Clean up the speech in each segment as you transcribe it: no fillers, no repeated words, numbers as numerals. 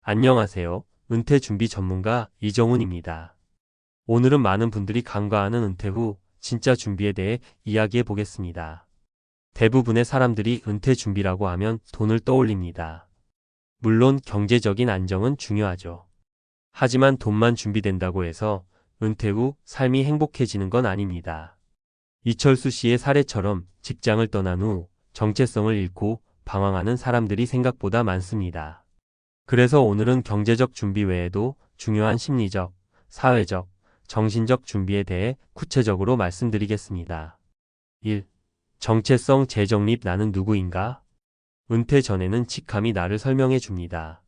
안녕하세요. 은퇴 준비 전문가 이정훈입니다. 오늘은 많은 분들이 간과하는 은퇴 후 진짜 준비에 대해 이야기해 보겠습니다. 대부분의 사람들이 은퇴 준비라고 하면 돈을 떠올립니다. 물론 경제적인 안정은 중요하죠. 하지만 돈만 준비된다고 해서 은퇴 후 삶이 행복해지는 건 아닙니다. 이철수 씨의 사례처럼 직장을 떠난 후 정체성을 잃고 방황하는 사람들이 생각보다 많습니다. 그래서 오늘은 경제적 준비 외에도 중요한 심리적, 사회적, 정신적 준비에 대해 구체적으로 말씀드리겠습니다. 1. 정체성 재정립. 나는 누구인가? 은퇴 전에는 직함이 나를 설명해 줍니다.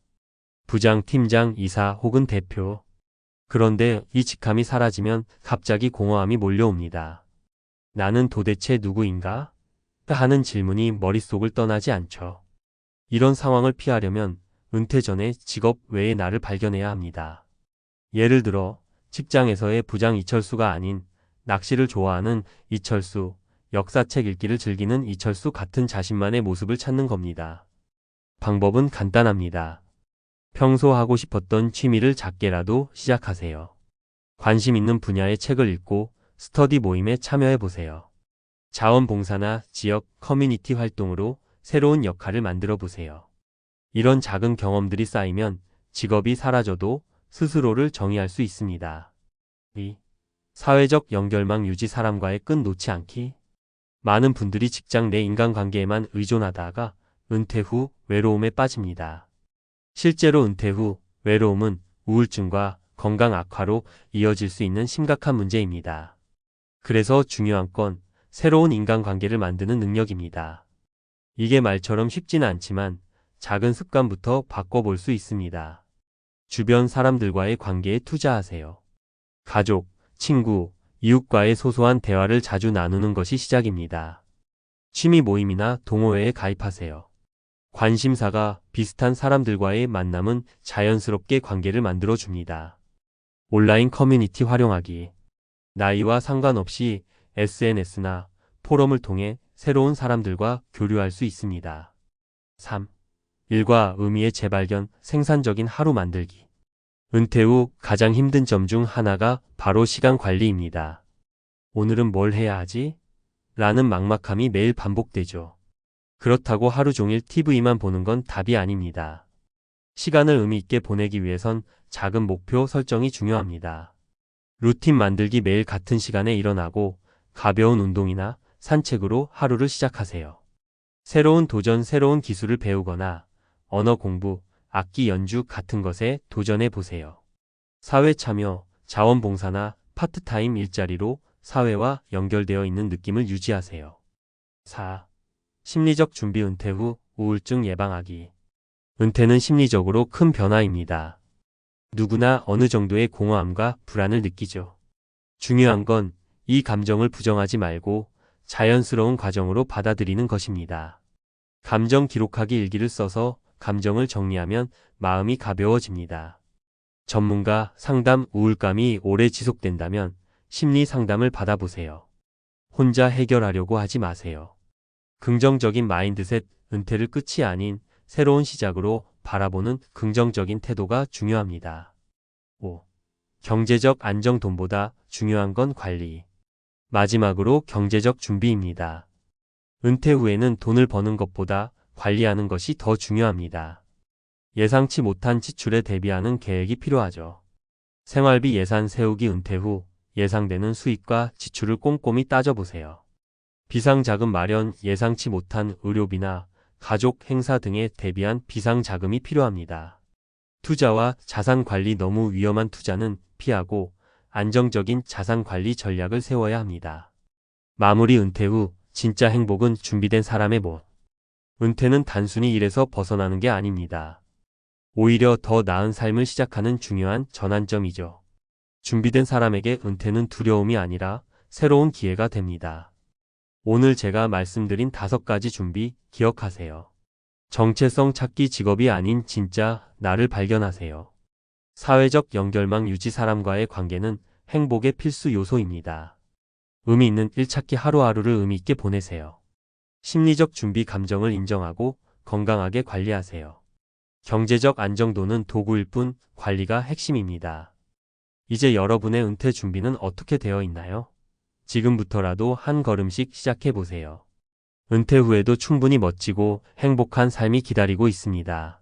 부장, 팀장, 이사 혹은 대표. 그런데 이 직함이 사라지면 갑자기 공허함이 몰려옵니다. 나는 도대체 누구인가? 하는 질문이 머릿속을 떠나지 않죠. 이런 상황을 피하려면 은퇴 전에 직업 외의 나를 발견해야 합니다. 예를 들어 직장에서의 부장 이철수가 아닌 낚시를 좋아하는 이철수, 역사책 읽기를 즐기는 이철수 같은 자신만의 모습을 찾는 겁니다. 방법은 간단합니다. 평소 하고 싶었던 취미를 작게라도 시작하세요. 관심 있는 분야의 책을 읽고 스터디 모임에 참여해 보세요. 자원봉사나 지역 커뮤니티 활동으로 새로운 역할을 만들어 보세요. 이런 작은 경험들이 쌓이면 직업이 사라져도 스스로를 정의할 수 있습니다. 2. 사회적 연결망 유지. 사람과의 끈 놓지 않기. 많은 분들이 직장 내 인간관계에만 의존하다가 은퇴 후 외로움에 빠집니다. 실제로 은퇴 후 외로움은 우울증과 건강 악화로 이어질 수 있는 심각한 문제입니다. 그래서 중요한 건 새로운 인간관계를 만드는 능력입니다. 이게 말처럼 쉽지는 않지만 작은 습관부터 바꿔볼 수 있습니다. 주변 사람들과의 관계에 투자하세요. 가족, 친구, 이웃과의 소소한 대화를 자주 나누는 것이 시작입니다. 취미 모임이나 동호회에 가입하세요. 관심사가 비슷한 사람들과의 만남은 자연스럽게 관계를 만들어줍니다. 온라인 커뮤니티 활용하기. 나이와 상관없이 SNS나 포럼을 통해 새로운 사람들과 교류할 수 있습니다. 3. 일과 의미의 재발견. 생산적인 하루 만들기. 은퇴 후 가장 힘든 점 중 하나가 바로 시간 관리입니다. 오늘은 뭘 해야 하지? 라는 막막함이 매일 반복되죠. 그렇다고 하루 종일 TV만 보는 건 답이 아닙니다. 시간을 의미 있게 보내기 위해선 작은 목표 설정이 중요합니다. 루틴 만들기. 매일 같은 시간에 일어나고 가벼운 운동이나 산책으로 하루를 시작하세요. 새로운 도전, 새로운 기술을 배우거나 언어 공부, 악기 연주 같은 것에 도전해 보세요. 사회 참여, 자원봉사나 파트타임 일자리로 사회와 연결되어 있는 느낌을 유지하세요. 4. 심리적 준비. 은퇴 후 우울증 예방하기. 은퇴는 심리적으로 큰 변화입니다. 누구나 어느 정도의 공허함과 불안을 느끼죠. 중요한 건 이 감정을 부정하지 말고 자연스러운 과정으로 받아들이는 것입니다. 감정 기록하기. 일기를 써서 감정을 정리하면 마음이 가벼워집니다. 전문가 상담. 우울감이 오래 지속된다면 심리 상담을 받아보세요. 혼자 해결하려고 하지 마세요. 긍정적인 마인드셋. 은퇴를 끝이 아닌 새로운 시작으로 바라보는 긍정적인 태도가 중요합니다. 5. 경제적 안정. 돈보다 중요한 건 관리. 마지막으로 경제적 준비입니다. 은퇴 후에는 돈을 버는 것보다 관리하는 것이 더 중요합니다. 예상치 못한 지출에 대비하는 계획이 필요하죠. 생활비 예산 세우기. 은퇴 후 예상되는 수입과 지출을 꼼꼼히 따져보세요. 비상자금 마련. 예상치 못한 의료비나 가족 행사 등에 대비한 비상자금이 필요합니다. 투자와 자산 관리. 너무 위험한 투자는 피하고 안정적인 자산 관리 전략을 세워야 합니다. 마무리. 은퇴 후 진짜 행복은 준비된 사람의 몫. 은퇴는 단순히 일에서 벗어나는 게 아닙니다. 오히려 더 나은 삶을 시작하는 중요한 전환점이죠. 준비된 사람에게 은퇴는 두려움이 아니라 새로운 기회가 됩니다. 오늘 제가 말씀드린 5가지 준비 기억하세요. 정체성 찾기. 직업이 아닌 진짜 나를 발견하세요. 사회적 연결망 유지. 사람과의 관계는 행복의 필수 요소입니다. 의미 있는 일 찾기. 하루하루를 의미 있게 보내세요. 심리적 준비. 감정을 인정하고 건강하게 관리하세요. 경제적 안정도는 도구일 뿐 관리가 핵심입니다. 이제 여러분의 은퇴 준비는 어떻게 되어 있나요? 지금부터라도 한 걸음씩 시작해 보세요. 은퇴 후에도 충분히 멋지고 행복한 삶이 기다리고 있습니다.